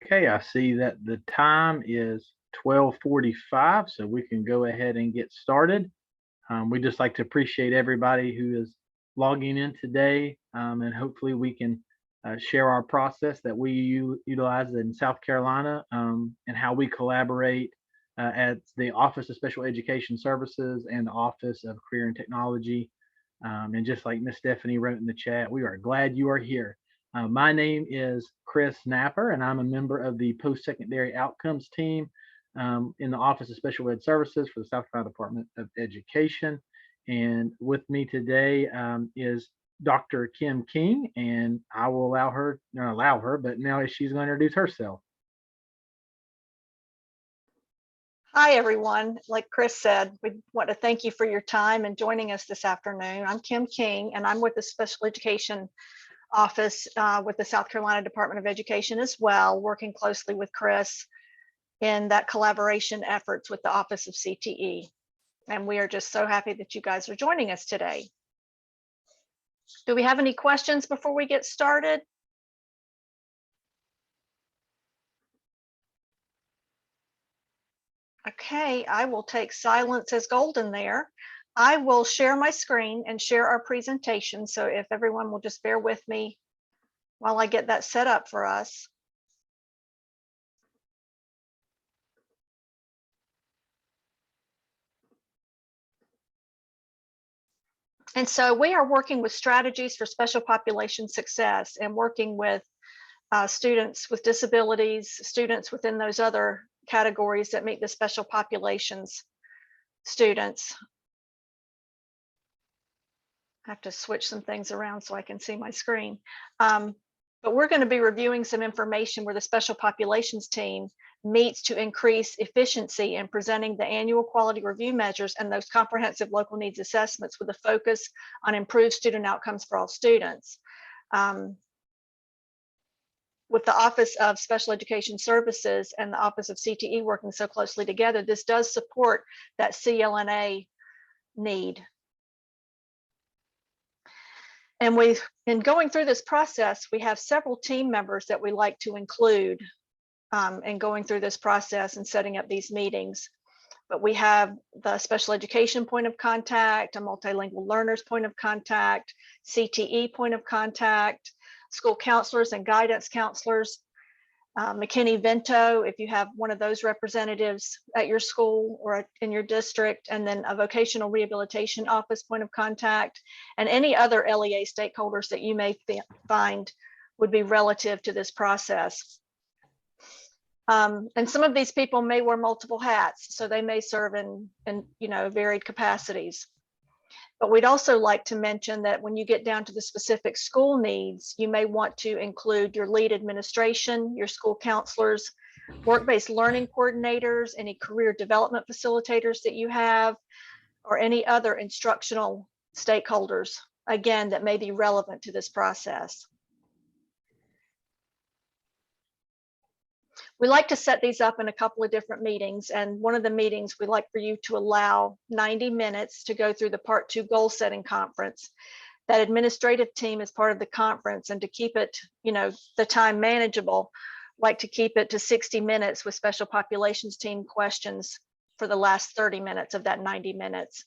Okay, I see that the time is 12:45, so we can go ahead and get started. We just like to appreciate everybody who is logging in today, and hopefully we can share our process that we utilize in South Carolina, and how we collaborate at the Office of Special Education Services and the Office of Career and Technology. And just like Miss Stephanie wrote in the chat, we are glad you are here. My name is Chris Napper, and I'm a member of the post-secondary outcomes team in the Office of Special Ed Services for the South Carolina Department of Education. And with me today is Dr. Kim King, and I will not allow her, but now she's going to introduce herself. Hi, everyone. Like Chris said, we want to thank you for your time and joining us this afternoon. I'm Kim King, and I'm with the Special Education Office with the South Carolina Department of Education as well, working closely with Chris in that collaboration efforts with the Office of CTE. And we are just so happy that you guys are joining us today. Do we have any questions before we get started? Okay, I will take silence as golden there. I will share my screen and share our presentation. So if everyone will just bear with me while I get that set up for us. And so we are working with strategies for special population success and working with students with disabilities, students within those other categories that meet the special populations students. I have to switch some things around so I can see my screen. But we're going to be reviewing some information where the special populations team meets to increase efficiency in presenting the annual quality review measures and those comprehensive local needs assessments with a focus on improved student outcomes for all students. With the Office of Special Education Services and the Office of CTE working so closely together, this does support that CLNA need. And in going through this process, we have several team members that we like to include in going through this process and setting up these meetings. But we have the special education point of contact, a multilingual learners point of contact, CTE point of contact, school counselors and guidance counselors, McKinney-Vento, if you have one of those representatives at your school or in your district, and then a vocational rehabilitation office point of contact, and any other LEA stakeholders that you may find would be relative to this process. And some of these people may wear multiple hats, so they may serve in varied capacities. But we'd also like to mention that when you get down to the specific school needs, you may want to include your lead administration, your school counselors, work-based learning coordinators, any career development facilitators that you have, or any other instructional stakeholders, again, that may be relevant to this process. We like to set these up in a couple of different meetings, and one of the meetings we like for you to allow 90 minutes to go through the Part 2 goal setting conference. That administrative team is part of the conference, and to keep it, the time manageable, like to keep it to 60 minutes with special populations team questions for the last 30 minutes of that 90 minutes.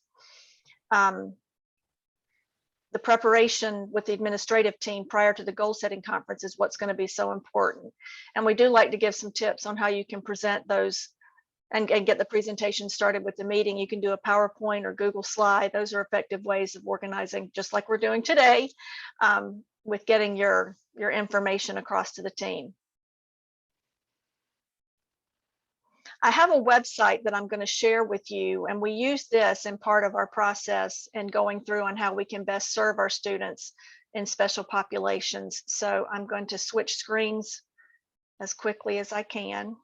The preparation with the administrative team prior to the goal setting conference is what's going to be so important. And we do like to give some tips on how you can present those and get the presentation started with the meeting. You can do a PowerPoint or Google slide. Those are effective ways of organizing, just like we're doing today, with getting your information across to the team. I have a website that I'm going to share with you, and we use this in part of our process and going through on how we can best serve our students in special populations. So I'm going to switch screens as quickly as I can.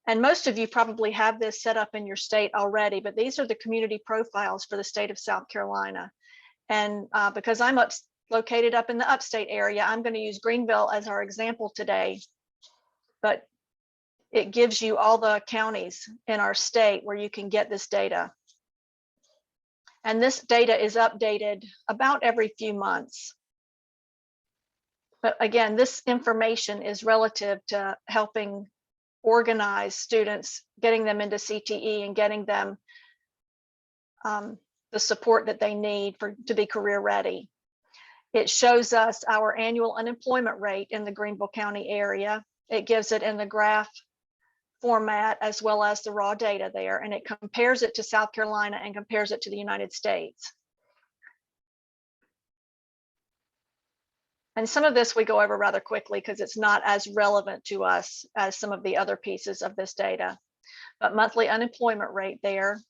And most of you probably have this set up in your state already, but these are the community profiles for the state of South Carolina. And because I'm located up in the upstate area, I'm going to use Greenville as our example today. But it gives you all the counties in our state where you can get this data. And this data is updated about every few months. But again, this information is relative to helping organize students, getting them into CTE and getting them the support that they need to be career ready. It shows us our annual unemployment rate in the Greenville County area. It gives it in the graph format as well as the raw data there, and it compares it to South Carolina and compares it to the United States. And some of this we go over rather quickly because it's not as relevant to us as some of the other pieces of this data. But monthly unemployment rate there.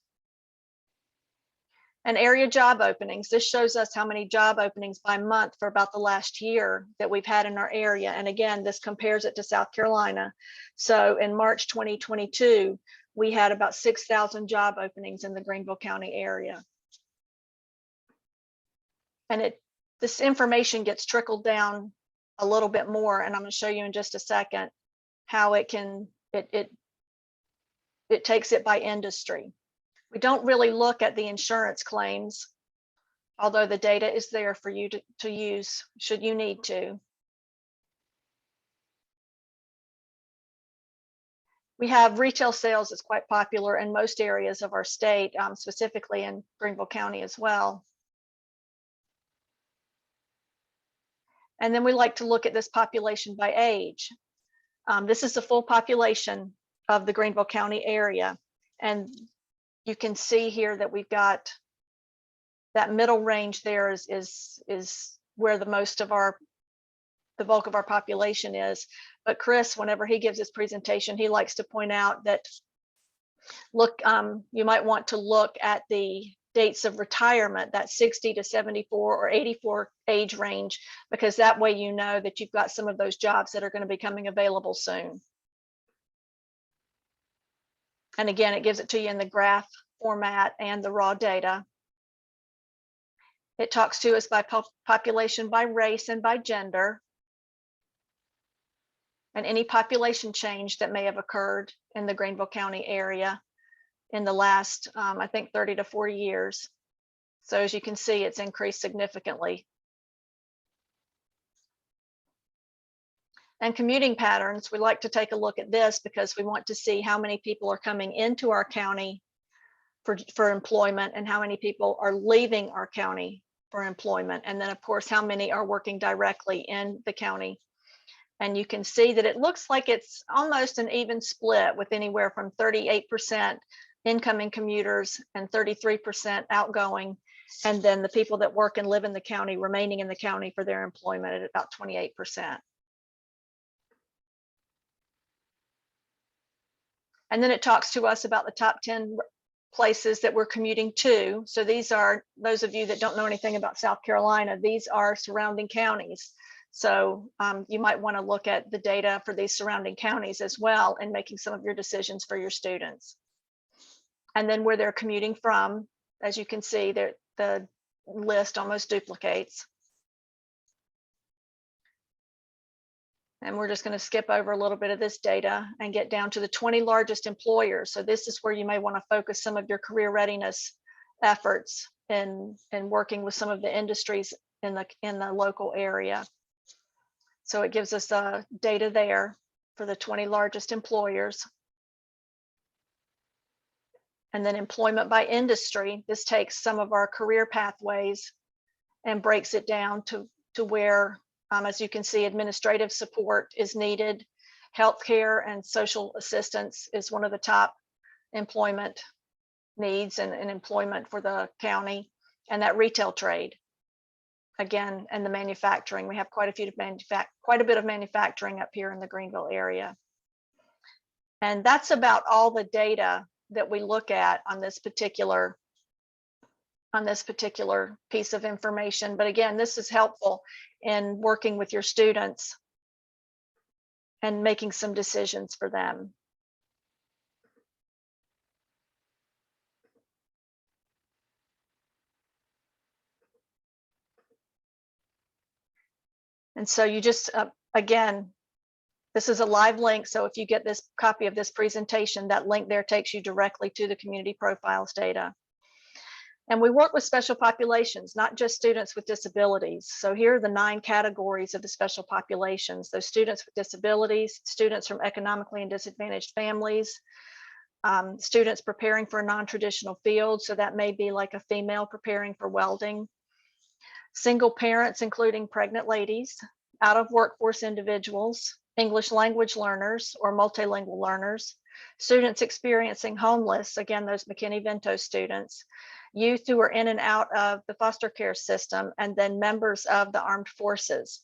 And area job openings. This shows us how many job openings by month for about the last year that we've had in our area. And again, this compares it to South Carolina. So in March 2022, we had about 6,000 job openings in the Greenville County area. And this information gets trickled down a little bit more, and I'm going to show you in just a second how it takes it by industry. We don't really look at the insurance claims, although the data is there for you to use should you need to. We have retail sales that's quite popular in most areas of our state, specifically in Greenville County as well. And then we like to look at this population by age. This is the full population of the Greenville County area. And you can see here that we've got that middle range there is where the bulk of our population is. But Chris, whenever he gives his presentation, he likes to point out that, look, you might want to look at the dates of retirement, that 60 to 74 or 84 age range, because that way you know that you've got some of those jobs that are going to be coming available soon. And again, it gives it to you in the graph format and the raw data. It talks to us by population, by race, and by gender, and any population change that may have occurred in the Greenville County area in the last, I think, 30 to 40 years. So as you can see, it's increased significantly. And commuting patterns, we like to take a look at this because we want to see how many people are coming into our county for employment and how many people are leaving our county for employment. And then of course, how many are working directly in the county. And you can see that it looks like it's almost an even split with anywhere from 38% incoming commuters and 33% outgoing. And then the people that work and live in the county remaining in the county for their employment at about 28%. And then it talks to us about the top 10 places that we're commuting to. So these are, those of you that don't know anything about South Carolina, these are surrounding counties. So you might want to look at the data for these surrounding counties as well in making some of your decisions for your students. And then where they're commuting from, as you can see, the list almost duplicates. And we're just going to skip over a little bit of this data and get down to the 20 largest employers. So this is where you may want to focus some of your career readiness efforts in working with some of the industries in the local area. So it gives us data there for the 20 largest employers. And then employment by industry. This takes some of our career pathways and breaks it down to where, as you can see, administrative support is needed. Healthcare and social assistance is one of the top employment needs and employment for the county. And that retail trade, again, and the manufacturing. We have quite a bit of manufacturing up here in the Greenville area. And that's about all the data that we look at on this particular piece of information. But again, this is helpful in working with your students and making some decisions for them. And so you just, again, this is a live link. So if you get this copy of this presentation, that link there takes you directly to the community profiles data. And we work with special populations, not just students with disabilities. So here are the 9 categories of the special populations: those students with disabilities, students from economically and disadvantaged families, students preparing for a non-traditional field. So that may be like a female preparing for welding, single parents, including pregnant ladies, out of workforce individuals, English language learners or multilingual learners, students experiencing homeless, again, those McKinney-Vento students, youth who are in and out of the foster care system, and then members of the armed forces.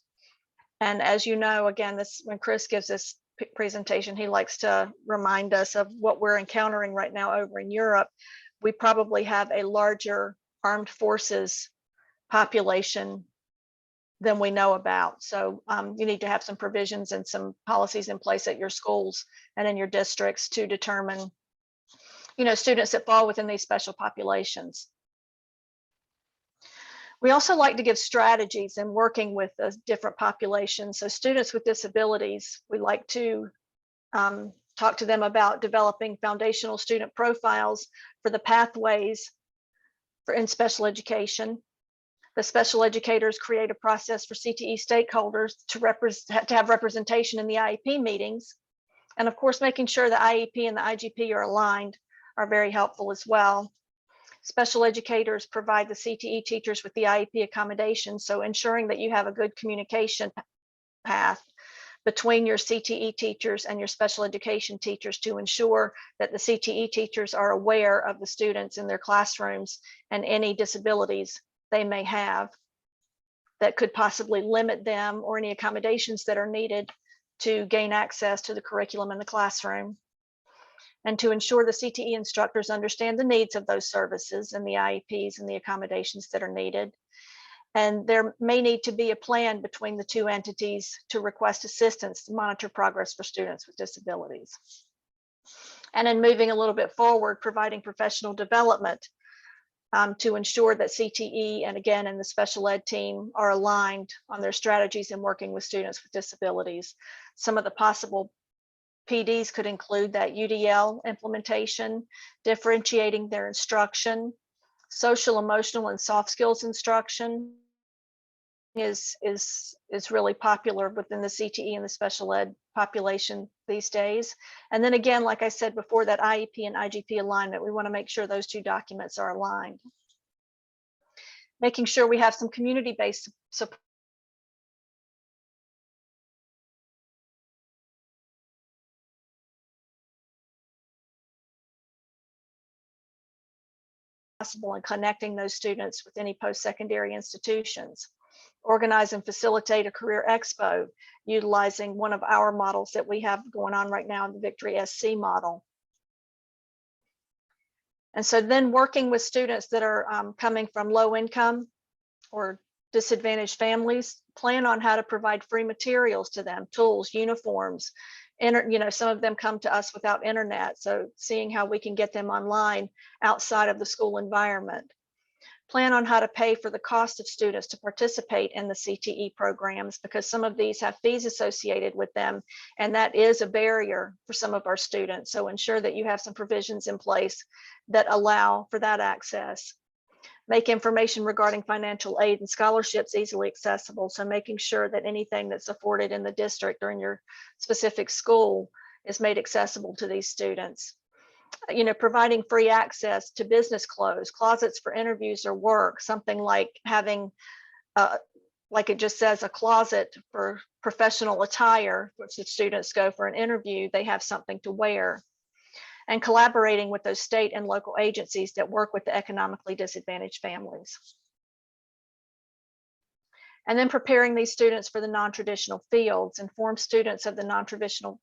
And as you know, again, this, when Chris gives this presentation, he likes to remind us of what we're encountering right now over in Europe. We probably have a larger armed forces population than we know about. So you need to have some provisions and some policies in place at your schools and in your districts to determine, you know, students that fall within these special populations. We also like to give strategies in working with the different populations. So students with disabilities, we like to talk to them about developing foundational student profiles for the pathways in special education. The special educators create a process for CTE stakeholders to have representation in the IEP meetings. And of course, making sure the IEP and the IGP are aligned are very helpful as well. Special educators provide the CTE teachers with the IEP accommodations, so ensuring that you have a good communication path between your CTE teachers and your special education teachers to ensure that the CTE teachers are aware of the students in their classrooms and any disabilities they may have that could possibly limit them, or any accommodations that are needed to gain access to the curriculum in the classroom. And to ensure the CTE instructors understand the needs of those services and the IEPs and the accommodations that are needed. And there may need to be a plan between the 2 entities to request assistance to monitor progress for students with disabilities. And then moving a little bit forward, providing professional development to ensure that CTE and, again, and the special ed team are aligned on their strategies in working with students with disabilities. Some of the possible PDs could include that UDL implementation, differentiating their instruction, social, emotional, and soft skills instruction is really popular within the CTE and the special ed population these days. And then again, like I said before, that IEP and IGP alignment, we want to make sure those 2 documents are aligned. Making sure we have some community-based support possible, and connecting those students with any post-secondary institutions. Organize and facilitate a career expo, utilizing one of our models that we have going on right now in the Victory SC model. And so then working with students that are coming from low income or disadvantaged families, plan on how to provide free materials to them, tools, uniforms. You know, some of them come to us without internet, so seeing how we can get them online outside of the school environment. Plan on how to pay for the cost of students to participate in the CTE programs, because some of these have fees associated with them, and that is a barrier for some of our students. So ensure that you have some provisions in place that allow for that access. Make information regarding financial aid and scholarships easily accessible. So making sure that anything that's afforded in the district or in your specific school is made accessible to these students. You know, providing free access to business clothes, closets for interviews or work, something like having, like it just says, a closet for professional attire, which the students go for an interview, they have something to wear. And collaborating with those state and local agencies that work with the economically disadvantaged families. And then preparing these students for the non-traditional fields, inform students of the non-traditional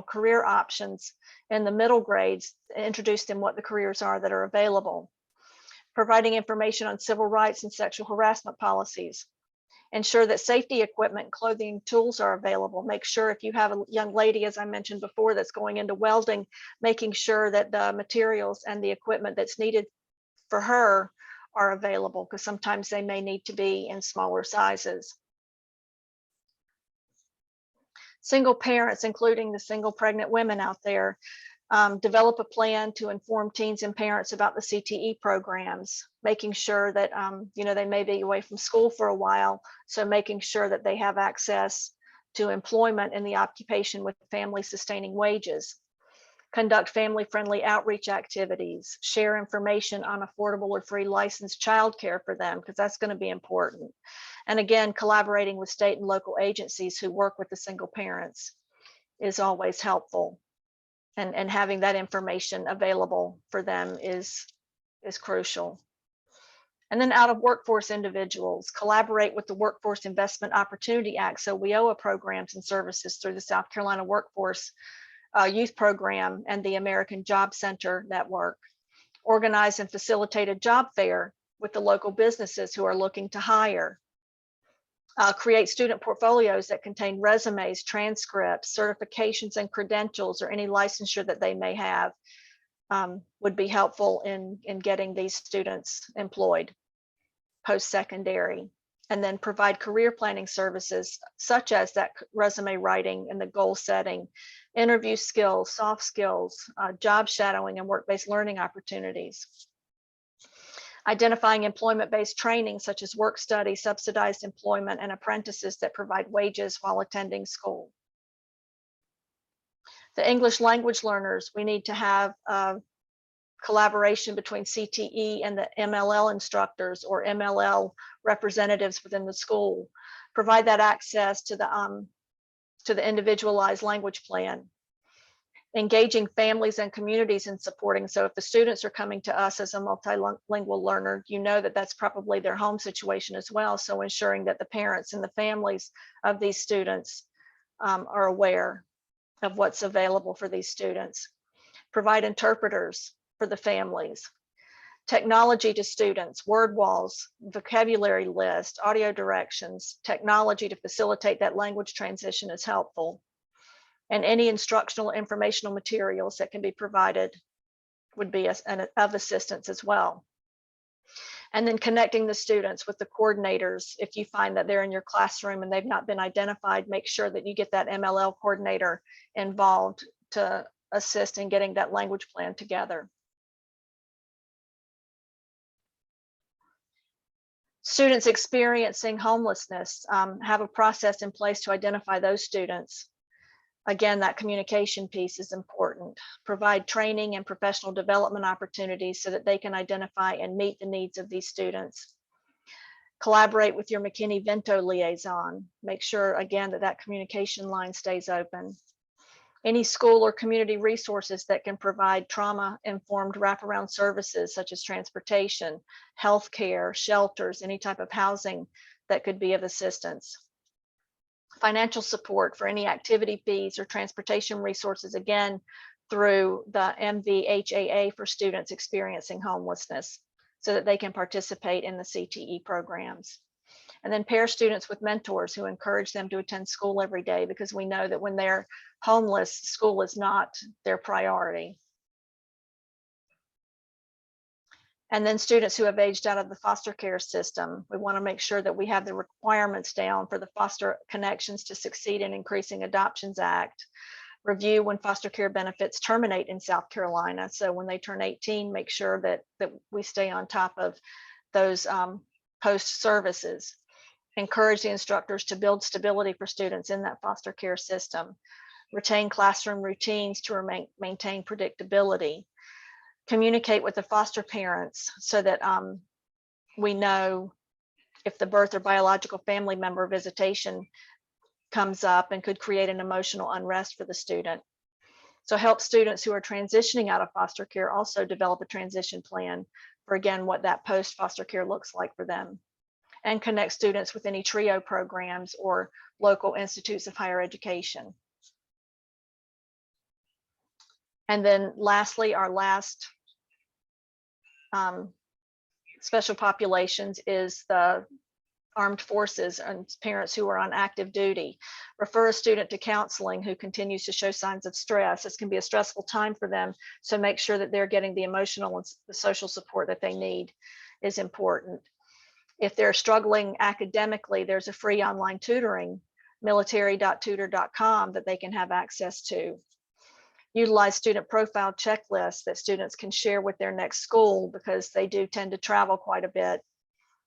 career options in the middle grades, introduce them what the careers are that are available. Providing information on civil rights and sexual harassment policies. Ensure that safety equipment, clothing, tools are available. Make sure if you have a young lady, as I mentioned before, that's going into welding, making sure that the materials and the equipment that's needed for her are available, because sometimes they may need to be in smaller sizes. Single parents, including the single pregnant women out there, Develop a plan to inform teens and parents about the CTE programs, making sure that, they may be away from school for a while. So making sure that they have access to employment in the occupation with family sustaining wages. Conduct family-friendly outreach activities, share information on affordable or free licensed childcare for them, because that's going to be important. And again, collaborating with state and local agencies who work with the single parents is always helpful. And having that information available for them is crucial. And then out of workforce individuals, collaborate with the Workforce Investment Opportunity Act, so WIOA programs and services through the South Carolina Workforce Youth Program and the American Job Center Network. Organize and facilitate a job fair with the local businesses who are looking to hire. Create student portfolios that contain resumes, transcripts, certifications, and credentials, or any licensure that they may have would be helpful in getting these students employed post-secondary. And then provide career planning services such as that resume writing and the goal setting, interview skills, soft skills, job shadowing, and work-based learning opportunities. Identifying employment-based training such as work study, subsidized employment, and apprentices that provide wages while attending school. The English language learners, we need to have collaboration between CTE and the MLL instructors or MLL representatives within the school. Provide that access to the individualized language plan. Engaging families and communities in supporting. So if the students are coming to us as a multilingual learner, that that's probably their home situation as well. So ensuring that the parents and the families of these students are aware of what's available for these students. Provide interpreters for the families. Technology to students, word walls, vocabulary list, audio directions, technology to facilitate that language transition is helpful. And any instructional informational materials that can be provided would be of assistance as well. And then connecting the students with the coordinators. If you find that they're in your classroom and they've not been identified, make sure that you get that MLL coordinator involved to assist in getting that language plan together. Students experiencing homelessness, have a process in place to identify those students. Again, that communication piece is important. Provide training and professional development opportunities so that they can identify and meet the needs of these students. Collaborate with your McKinney-Vento liaison. Make sure, again, that communication line stays open. Any school or community resources that can provide trauma-informed wraparound services such as transportation, healthcare, shelters, any type of housing that could be of assistance. Financial support for any activity fees or transportation resources, again, through the MVHAA for students experiencing homelessness so that they can participate in the CTE programs. And then pair students with mentors who encourage them to attend school every day, because we know that when they're homeless, school is not their priority. And then students who have aged out of the foster care system, we want to make sure that we have the requirements down for the Foster Connections to Succeed in Increasing Adoptions Act. Review when foster care benefits terminate in South Carolina. So when they turn 18, make sure that we stay on top of those post services. Encourage the instructors to build stability for students in that foster care system. Retain classroom routines to maintain predictability. Communicate with the foster parents so that we know if the birth or biological family member visitation comes up and could create an emotional unrest for the student. So help students who are transitioning out of foster care also develop a transition plan for, again, what that post foster care looks like for them. And connect students with any TRIO programs or local institutes of higher education. And then lastly, our last special populations is the armed forces and parents who are on active duty. Refer a student to counseling who continues to show signs of stress. This can be a stressful time for them, so make sure that they're getting the emotional and the social support that they need is important. If they're struggling academically, there's a free online tutoring, military.tutor.com, that they can have access to. utilize student profile checklists that students can share with their next school, because they do tend to travel quite a bit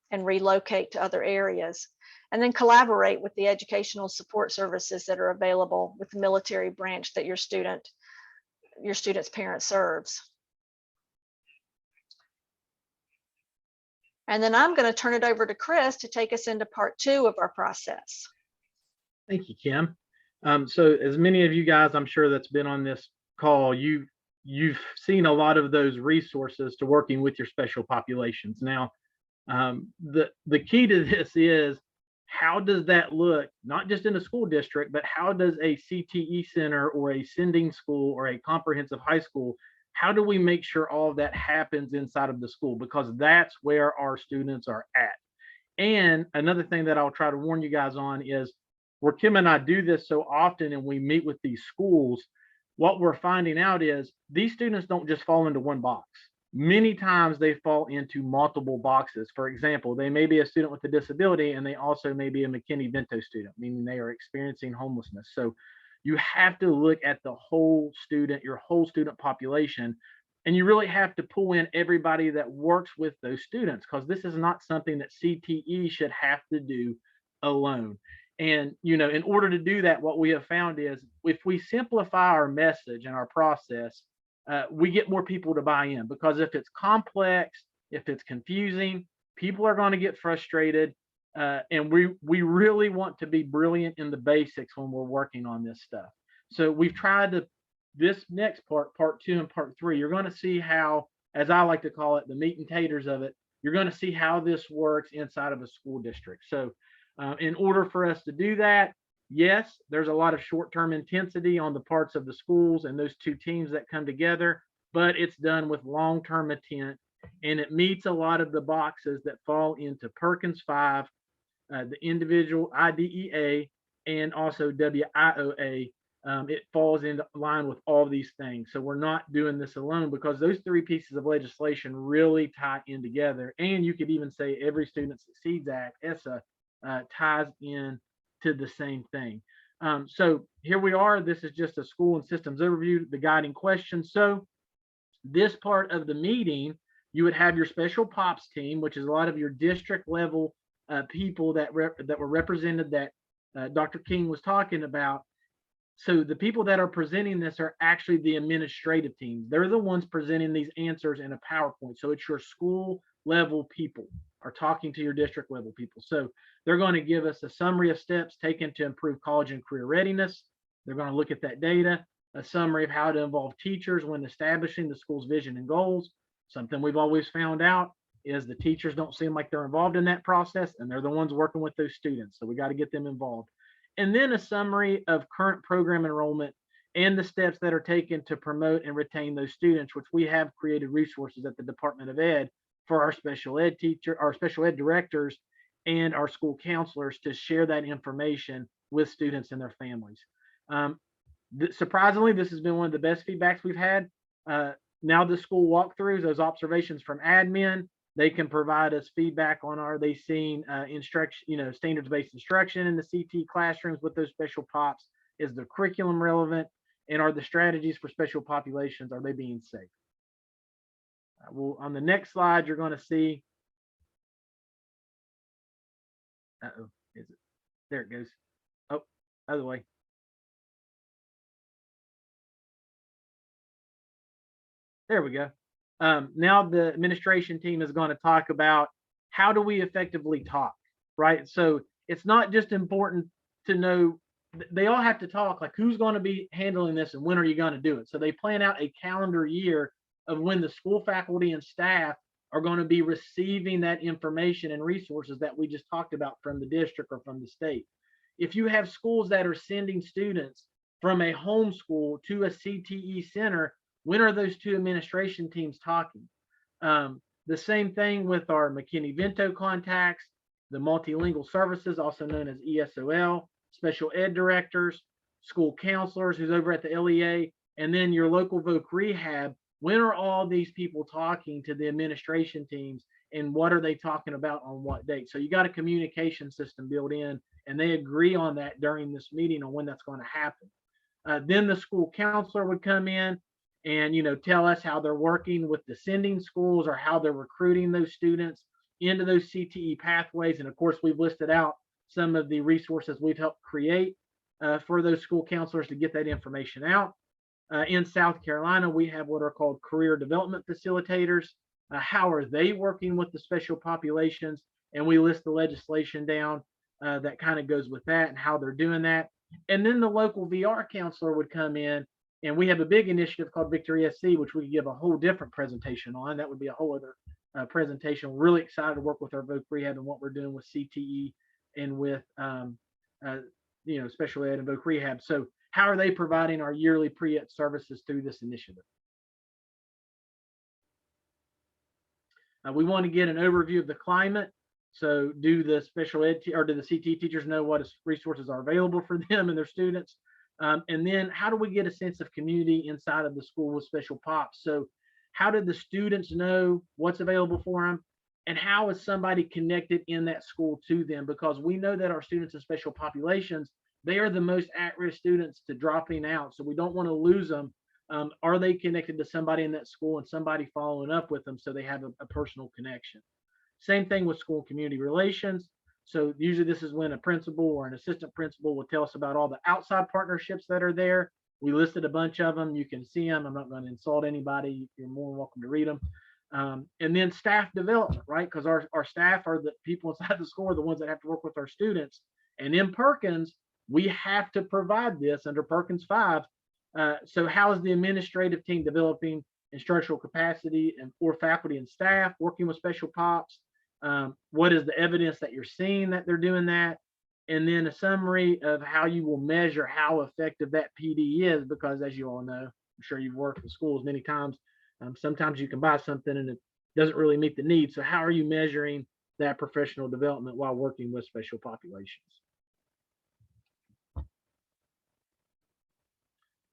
and relocate to other areas. And then collaborate with the educational support services that are available with the military branch that your student's parent serves. And then I'm going to turn it over to Chris to take us into part 2 of our process. Thank you, Kim. So as many of you guys, I'm sure that's been on this call, you've seen a lot of those resources to working with your special populations. Now, the key to this is, how does that look, not just in a school district, but how does a CTE center or a sending school or a comprehensive high school, how do we make sure all of that happens inside of the school? Because that's where our students are at. And another thing that I'll try to warn you guys on is, where Kim and I do this so often and we meet with these schools, what we're finding out is these students don't just fall into one box. Many times they fall into multiple boxes. For example, they may be a student with a disability and they also may be a McKinney-Vento student, meaning they are experiencing homelessness. So you have to look at the whole student, your whole student population, and you really have to pull in everybody that works with those students, because this is not something that CTE should have to do alone. And, in order to do that, what we have found is, if we simplify our message and our process, we get more people to buy in. Because if it's complex, if it's confusing, people are going to get frustrated. And we really want to be brilliant in the basics when we're working on this stuff. So we've tried to, this next part 2 and part 3, you're going to see how, as I like to call it, the meat and taters of it, you're going to see how this works inside of a school district. So in order for us to do that, yes, there's a lot of short-term intensity on the parts of the schools and those two teams that come together, but it's done with long-term intent, and it meets a lot of the boxes that fall into Perkins 5, the individual IDEA, and also WIOA. It falls in line with all these things. So we're not doing this alone, because those 3 pieces of legislation really tie in together. And you could even say every Student Succeeds Act, ESSA, ties in to the same thing. So here we are. This is just a school and systems overview, the guiding questions. So this part of the meeting, you would have your special POPs team, which is a lot of your district level people that were represented that Dr. King was talking about. So the people that are presenting this are actually the administrative teams. They're the ones presenting these answers in a PowerPoint. So it's your school level people are talking to your district level people. So they're going to give us a summary of steps taken to improve college and career readiness. They're going to look at that data, a summary of how to involve teachers when establishing the school's vision and goals. Something we've always found out is the teachers don't seem like they're involved in that process, and they're the ones working with those students. So we got to get them involved. And then a summary of current program enrollment and the steps that are taken to promote and retain those students, which we have created resources at the Department of Ed for our special ed teacher, our special ed directors, and our school counselors to share that information with students and their families. Surprisingly, this has been one of the best feedbacks we've had. Now the school walkthroughs, those observations from admin, they can provide us feedback on, are they seeing instruction, standards-based instruction in the CT classrooms with those special POPs? Is the curriculum relevant? And are the strategies for special populations, are they being safe? Well, on the next slide, you're going to see, is it? There it goes. Oh, other way. There we go. Now the administration team is going to talk about, how do we effectively talk, right? So it's not just important to know, they all have to talk, like who's going to be handling this and when are you going to do it? So they plan out a calendar year of when the school faculty and staff are going to be receiving that information and resources that we just talked about from the district or from the state. If you have schools that are sending students from a homeschool to a CTE center, when are those two administration teams talking? The same thing with our McKinney-Vento contacts, the multilingual services, also known as ESOL, special ed directors, school counselors who's over at the LEA, and then your local voc rehab. When are all these people talking to the administration teams, and what are they talking about on what date? So you got a communication system built in, and they agree on that during this meeting on when that's going to happen. Then the school counselor would come in and, tell us how they're working with the sending schools or how they're recruiting those students into those CTE pathways. And of course, we've listed out some of the resources we've helped create for those school counselors to get that information out. In South Carolina, we have what are called career development facilitators. How are they working with the special populations? And we list the legislation down that kind of goes with that and how they're doing that. And then the local VR counselor would come in, and we have a big initiative called Victory SC, which we could give a whole different presentation on. That would be a whole other presentation. We're really excited to work with our voc rehab and what we're doing with CTE and with special ed and voc rehab. So how are they providing our yearly pre-ed services through this initiative? We want to get an overview of the climate. So do the special ed or do the CTE teachers know what resources are available for them and their students? And then how do we get a sense of community inside of the school with special pops? So how did the students know what's available for them? And how is somebody connected in that school to them? Because we know that our students in special populations, they are the most at-risk students to dropping out. So we don't want to lose them. Are they connected to somebody in that school and somebody following up with them so they have a personal connection? Same thing with school community relations. So usually this is when a principal or an assistant principal will tell us about all the outside partnerships that are there. We listed a bunch of them. You can see them. I'm not going to insult anybody. You're more than welcome to read them. And then staff development, right? Because our staff are the people inside the school, are the ones that have to work with our students. And in Perkins, we have to provide this under Perkins 5. So how is the administrative team developing instructional capacity or faculty and staff working with special pops? What is the evidence that you're seeing that they're doing that? And then a summary of how you will measure how effective that PD is, because as you all know, I'm sure you've worked with schools many times. Sometimes you can buy something and it doesn't really meet the need. So how are you measuring that professional development while working with special populations?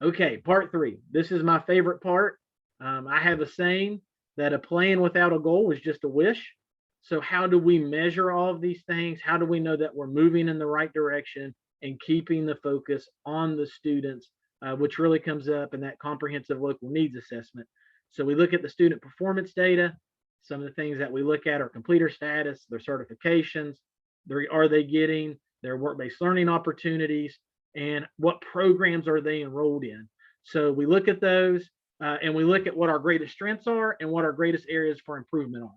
Okay, part 3. This is my favorite part. I have a saying that a plan without a goal is just a wish. So how do we measure all of these things? How do we know that we're moving in the right direction and keeping the focus on the students, which really comes up in that comprehensive local needs assessment? So we look at the student performance data. Some of the things that we look at are completer status, their certifications, are they getting their work-based learning opportunities, and what programs are they enrolled in? So we look at those and we look at what our greatest strengths are and what our greatest areas for improvement are.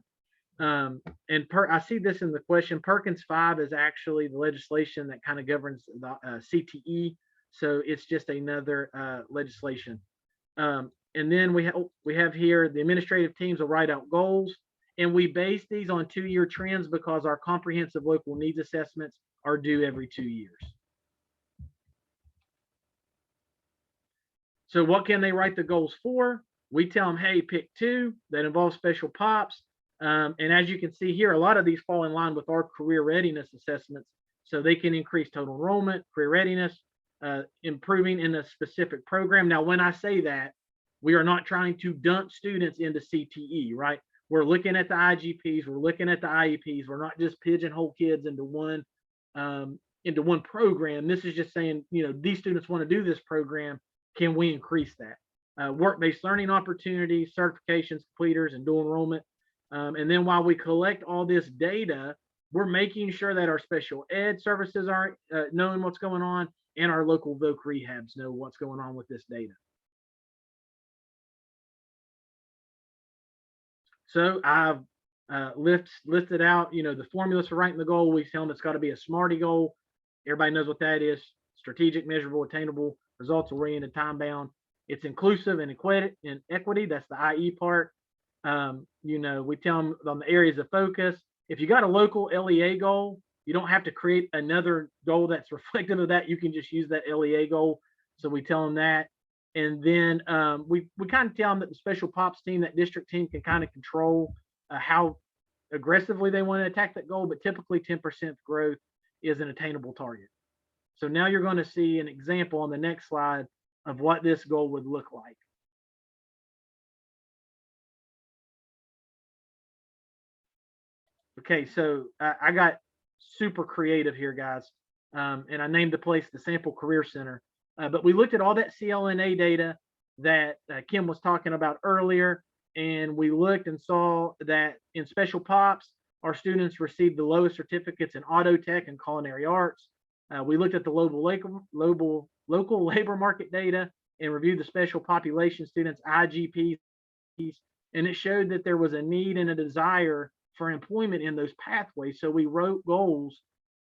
I see this in the question. Perkins 5 is actually the legislation that kind of governs the CTE. So it's just another legislation. And then we have here the administrative teams will write out goals, and we base these on 2-year trends because our comprehensive local needs assessments are due every 2 years. So what can they write the goals for? We tell them, hey, pick 2 that involve special pops. And as you can see here, a lot of these fall in line with our career readiness assessments. So they can increase total enrollment, career readiness, improving in a specific program. Now, when I say that, we are not trying to dump students into CTE, right? We're looking at the IGPs, we're looking at the IEPs. We're not just pigeonhole kids into one program. This is just saying, these students want to do this program. Can we increase that? Work-based learning opportunities, certifications, completers, and dual enrollment. And then while we collect all this data, we're making sure that our special ed services are knowing what's going on, and our local voc rehabs know what's going on with this data. So I've listed out, the formulas for ranking the goal. We tell them it's got to be a SMARTY goal. Everybody knows what that is: strategic, measurable, attainable, results oriented, time bound. It's inclusive and equity. That's the IE part. We tell them on the areas of focus. If you got a local LEA goal, you don't have to create another goal that's reflective of that. You can just use that LEA goal. So we tell them that. And then we kind of tell them that the special pops team, that district team, can kind of control how aggressively they want to attack that goal, but typically 10% growth is an attainable target. So now you're going to see an example on the next slide of what this goal would look like. Okay, so I got super creative here, guys. And I named the place the Sample Career Center. But we looked at all that CLNA data that Kim was talking about earlier, and we looked and saw that in special pops, our students received the lowest certificates in auto tech and culinary arts. We looked at the local labor market data and reviewed the special population students' IGPs, and it showed that there was a need and a desire for employment in those pathways. So we wrote goals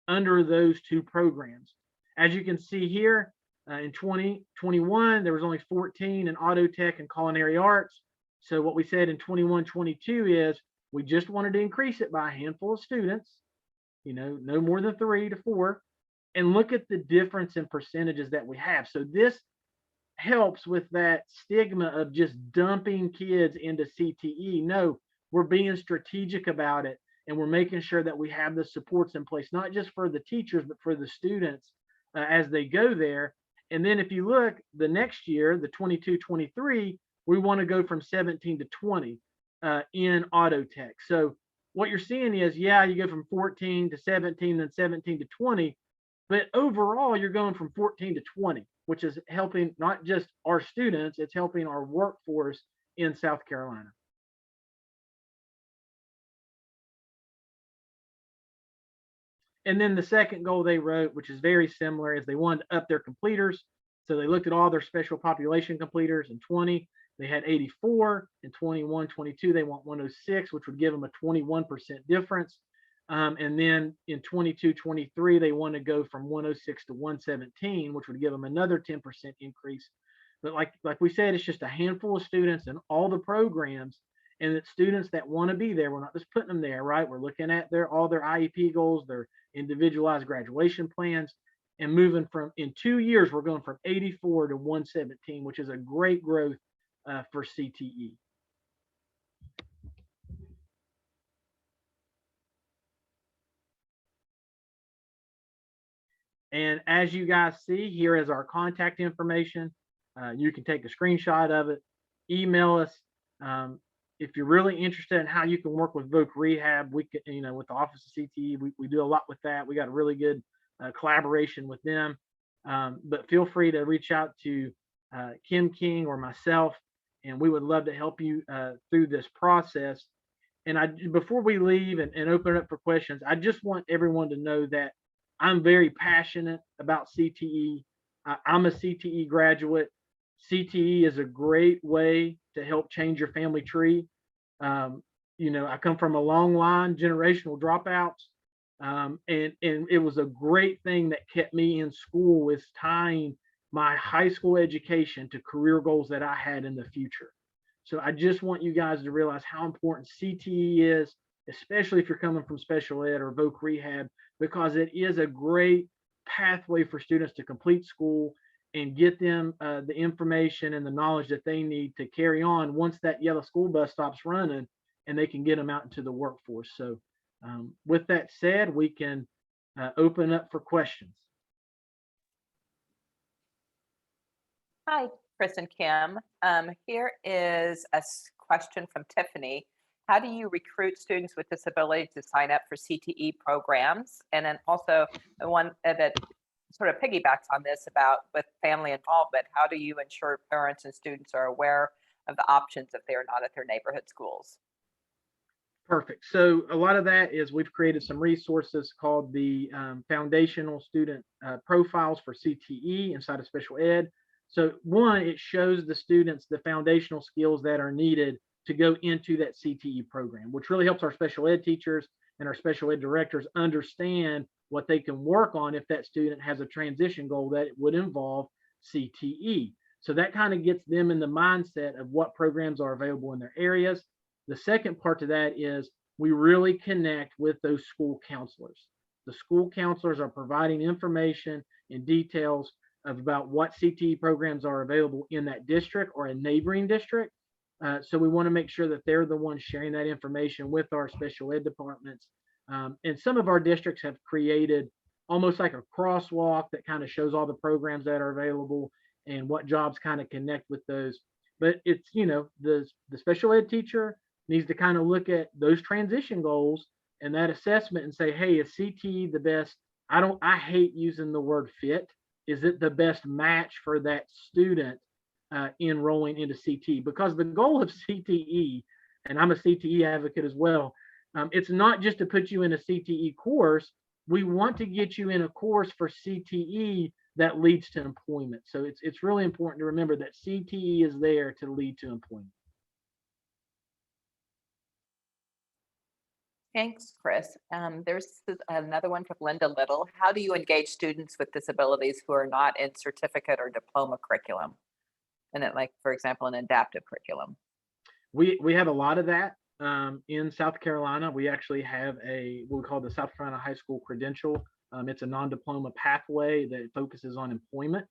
under those two programs. As you can see here, in 2021, there was only 14 in auto tech and culinary arts. So what we said in 21-22 is we just wanted to increase it by a handful of students, no more than 3 to 4, and look at the difference in percentages that we have. So this helps with that stigma of just dumping kids into CTE. No, we're being strategic about it, and we're making sure that we have the supports in place, not just for the teachers, but for the students as they go there. And then if you look the next year, the 22-23, we want to go from 17 to 20 in auto tech. So what you're seeing is, yeah, you go from 14 to 17, then 17 to 20, but overall you're going from 14 to 20, which is helping not just our students, it's helping our workforce in South Carolina. And then the second goal they wrote, which is very similar, is they wanted to up their completers. So they looked at all their special population completers. In 20, they had 84. In 21-22, they want 106, which would give them a 21% difference. And then in 22-23, they want to go from 106 to 117, which would give them another 10% increase. But like we said, it's just a handful of students in all the programs, and it's students that want to be there. We're not just putting them there, right? We're looking at all their IEP goals, their individualized graduation plans, and moving from, in 2 years, we're going from 84 to 117, which is a great growth for CTE. And as you guys see, here is our contact information. You can take a screenshot of it, email us. If you're really interested in how you can work with Voc Rehab, we can, with the Office of CTE, we do a lot with that. We got a really good collaboration with them. But feel free to reach out to Kim King or myself, and we would love to help you through this process. And before we leave and open it up for questions, I just want everyone to know that I'm very passionate about CTE. I'm a CTE graduate. CTE is a great way to help change your family tree. I come from a long line, generational dropouts. And it was a great thing that kept me in school, with tying my high school education to career goals that I had in the future. So I just want you guys to realize how important CTE is, especially if you're coming from special ed or Voc Rehab, because it is a great pathway for students to complete school and get them the information and the knowledge that they need to carry on once that yellow school bus stops running, and they can get them out into the workforce. So with that said, we can open up for questions. Hi, Chris and Kim. Here is a question from Tiffany. How do you recruit students with disabilities to sign up for CTE programs? And then also the one that sort of piggybacks on this about with family involvement, how do you ensure parents and students are aware of the options if they are not at their neighborhood schools? Perfect. So a lot of that is we've created some resources called the Foundational Student Profiles for CTE inside of special ed. So one, it shows the students the foundational skills that are needed to go into that CTE program, which really helps our special ed teachers and our special ed directors understand what they can work on if that student has a transition goal that would involve CTE. So that kind of gets them in the mindset of what programs are available in their areas. The second part to that is we really connect with those school counselors. The school counselors are providing information and details about what CTE programs are available in that district or a neighboring district. So we want to make sure that they're the ones sharing that information with our special ed departments. And some of our districts have created almost like a crosswalk that kind of shows all the programs that are available and what jobs kind of connect with those. But it's, the special ed teacher needs to kind of look at those transition goals and that assessment and say, hey, is CTE the best? I hate using the word fit is it the best match for that student enrolling into CTE? Because the goal of CTE, and I'm a CTE advocate as well, it's not just to put you in a CTE course. We want to get you in a course for CTE that leads to employment. So it's really important to remember that CTE is there to lead to employment. Thanks, Chris. There's another one from Linda Little. How do you engage students with disabilities who are not in certificate or diploma curriculum? And it, like, for example, an adaptive curriculum. We have a lot of that in South Carolina. We actually have what we call the South Carolina High School Credential. It's a non-diploma pathway that focuses on employment.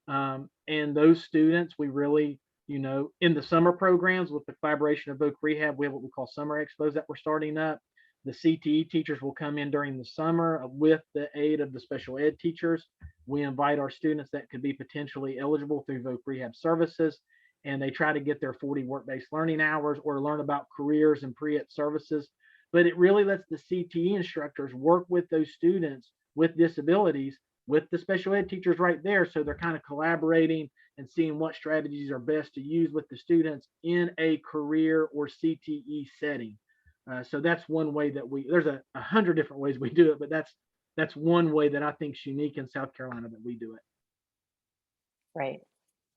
And those students, we really, in the summer programs with the collaboration of Voc Rehab, we have what we call summer expos that we're starting up. The CTE teachers will come in during the summer with the aid of the special ed teachers. We invite our students that could be potentially eligible through Voc Rehab services, and they try to get their 40 work-based learning hours or learn about careers and pre-ed services. But it really lets the CTE instructors work with those students with disabilities, with the special ed teachers right there. So they're kind of collaborating and seeing what strategies are best to use with the students in a career or CTE setting. So that's one way that there's 100 different ways we do it, but that's one way that I think is unique in South Carolina that we do it. Right.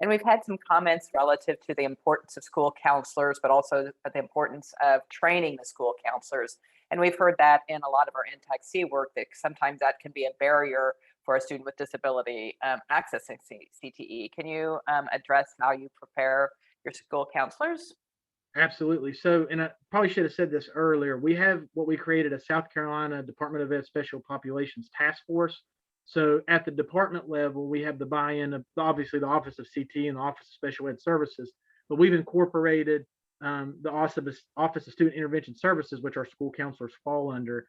And we've had some comments relative to the importance of school counselors, but also the importance of training the school counselors. And we've heard that in a lot of our NTAC work, that sometimes that can be a barrier for a student with disability accessing CTE. Can you address how you prepare your school counselors? Absolutely. So, and I probably should have said this earlier, we have what we created, a South Carolina Department of Ed Special Populations Task Force. So at the department level, we have the buy-in of obviously the Office of CTE and the Office of Special Ed Services, but we've incorporated the Office of Student Intervention Services, which our school counselors fall under.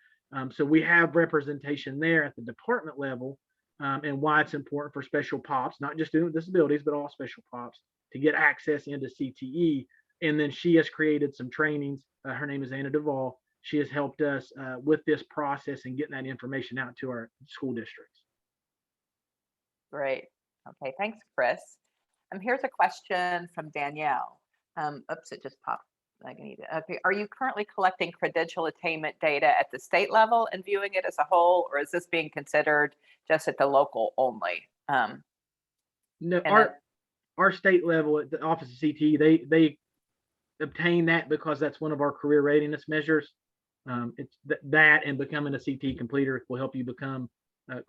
So we have representation there at the department level, and why it's important for special pops, not just student with disabilities, but all special pops, to get access into CTE. And then she has created some trainings. Her name is Anna Duvall. She has helped us with this process and getting that information out to our school districts. Great. Okay, thanks, Chris. Here's a question from Danielle. Oops, it just popped. I need it. Okay, are you currently collecting credential attainment data at the state level and viewing it as a whole, or is this being considered just at the local only? No, our state level at the Office of CTE, they obtain that because that's one of our career readiness measures. It's that and becoming a CTE completer will help you become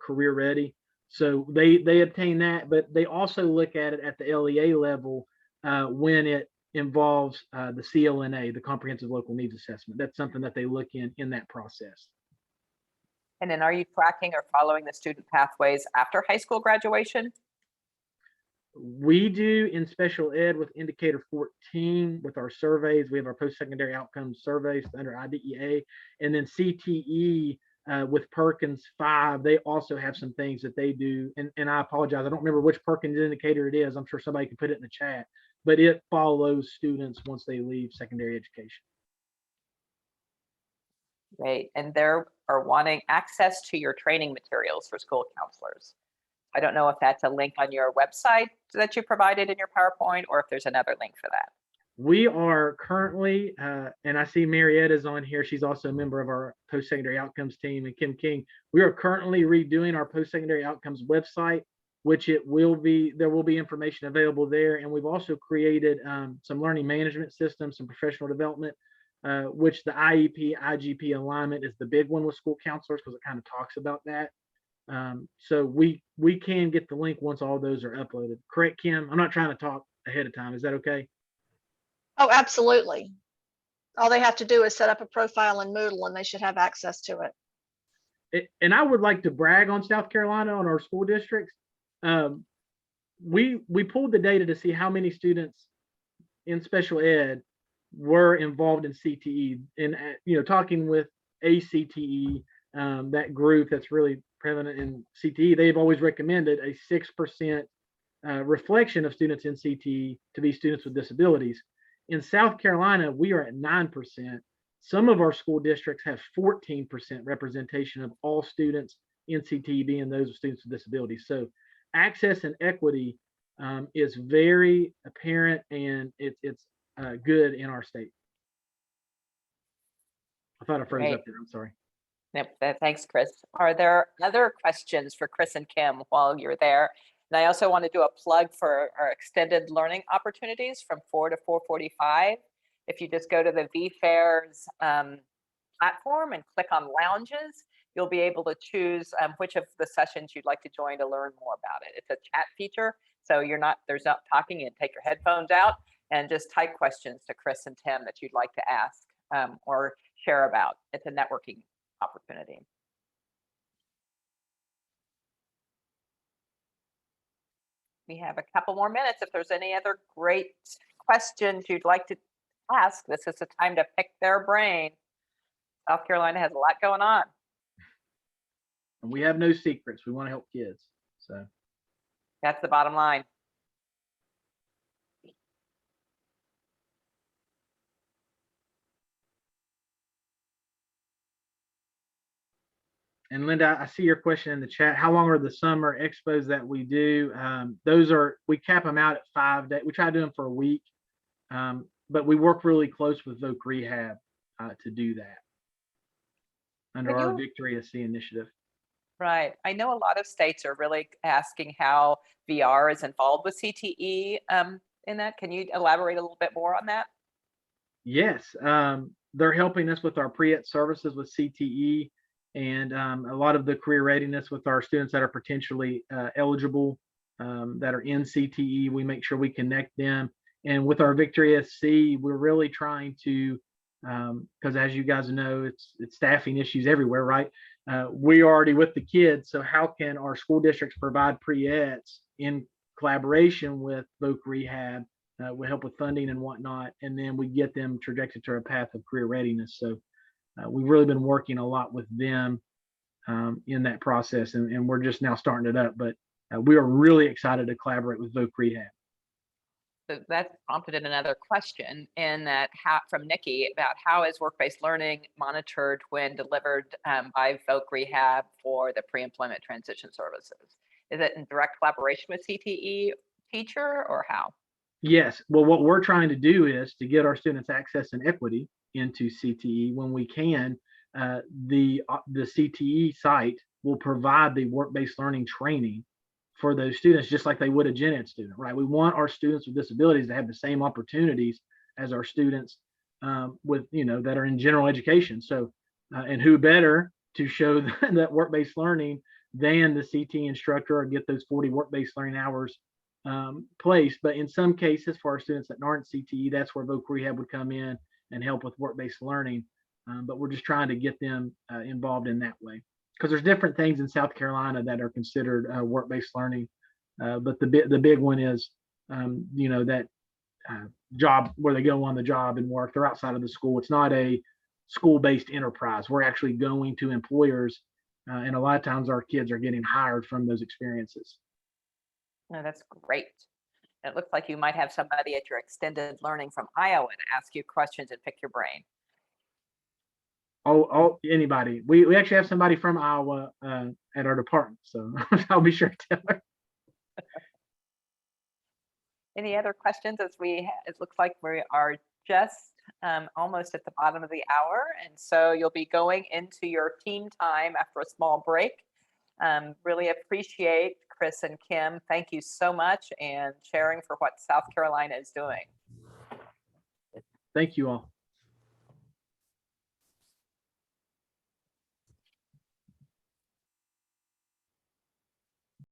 career ready. So they obtain that, but they also look at it at the LEA level when it involves the CLNA, the Comprehensive Local Needs Assessment. That's something that they look in that process. And then are you tracking or following the student pathways after high school graduation? We do in special ed with indicator 14 with our surveys. We have our post-secondary outcomes surveys under IDEA, and then CTE with Perkins 5. They also have some things that they do. And I apologize, I don't remember which Perkins indicator it is. I'm sure somebody can put it in the chat, but it follows students once they leave secondary education. Great. And they are wanting access to your training materials for school counselors. I don't know if that's a link on your website that you provided in your PowerPoint, or if there's another link for that. We are currently, and I see Marietta on here. She's also a member of our post-secondary outcomes team, and Kim King. We are currently redoing our post-secondary outcomes website, which there will be information available there. And we've also created some learning management systems, some professional development, which the IEP, IGP alignment is the big one with school counselors because it kind of talks about that. So we can get the link once all those are uploaded. Correct, Kim? I'm not trying to talk ahead of time. Is that okay? Oh, absolutely. All they have to do is set up a profile in Moodle and they should have access to it. And I would like to brag on South Carolina, on our school districts. We pulled the data to see how many students in special ed were involved in CTE, and talking with ACTE, that group that's really prevalent in CTE, they've always recommended a 6% reflection of students in CTE to be students with disabilities. In South Carolina, we are at 9%. Some of our school districts have 14% representation of all students in CTE being those students with disabilities. So access and equity is very apparent, and it's good in our state. I thought I froze Great. up there. I'm sorry. Yep, thanks, Chris. Are there other questions for Chris and Kim while you're there? And I also want to do a plug for our extended learning opportunities from 4 to 4:45. If you just go to the VFairs platform and click on lounges, you'll be able to choose which of the sessions you'd like to join to learn more about it. It's a chat feature, so there's not talking. You take your headphones out and just type questions to Chris and Tim that you'd like to ask or share about. It's a networking opportunity. We have a couple more minutes. If there's any other great questions you'd like to ask, this is the time to pick their brain. South Carolina has a lot going on. And we have no secrets. We want to help kids. So That's the bottom line. And Linda, I see your question in the chat. How long are the summer expos that we do? We cap them out at 5 days. We try to do them for a week, but we work really close with Voc Rehab to do that under our Victory SC initiative. Right. I know a lot of states are really asking how VR is involved with CTE in that. Can you elaborate a little bit more on that? Yes, they're helping us with our pre-ed services with CTE, and a lot of the career readiness with our students that are potentially eligible that are in CTE. We make sure we connect them. And with our Victory SC, we're really trying to, because as you guys know, it's staffing issues everywhere, right? We're already with the kids, so how can our school districts provide pre-eds in collaboration with Voc Rehab? We help with funding and whatnot, and then we get them trajected to a path of career readiness. So we've really been working a lot with them in that process, and we're just now starting it up. But we are really excited to collaborate with Voc Rehab. So that prompted another question in that from Nikki about how is work-based learning monitored when delivered by Voc Rehab for the pre-employment transition services? Is it in direct collaboration with CTE teacher or how? Yes. Well, what we're trying to do is to get our students access and equity into CTE when we can. The CTE site will provide the work-based learning training for those students, just like they would a gen ed student, right? We want our students with disabilities to have the same opportunities as our students with, that are in general education. So, and who better to show that work-based learning than the CTE instructor, or get those 40 work-based learning hours placed. But in some cases, for our students that aren't CTE, that's where Voc Rehab would come in and help with work-based learning. But we're just trying to get them involved in that way, because there's different things in South Carolina that are considered work-based learning. But the big one is, that job where they go on the job and work. They're outside of the school. It's not a school-based enterprise. We're actually going to employers, and a lot of times our kids are getting hired from those experiences. No, that's great. It looks like you might have somebody at your extended learning from Iowa to ask you questions and pick your brain. Oh, anybody. We actually have somebody from Iowa at our department, so I'll be sure to tell her. Any other questions it looks like we are just almost at the bottom of the hour. And so you'll be going into your team time after a small break. Really appreciate Chris and Kim. Thank you so much, and sharing for what South Carolina is doing. Thank you all.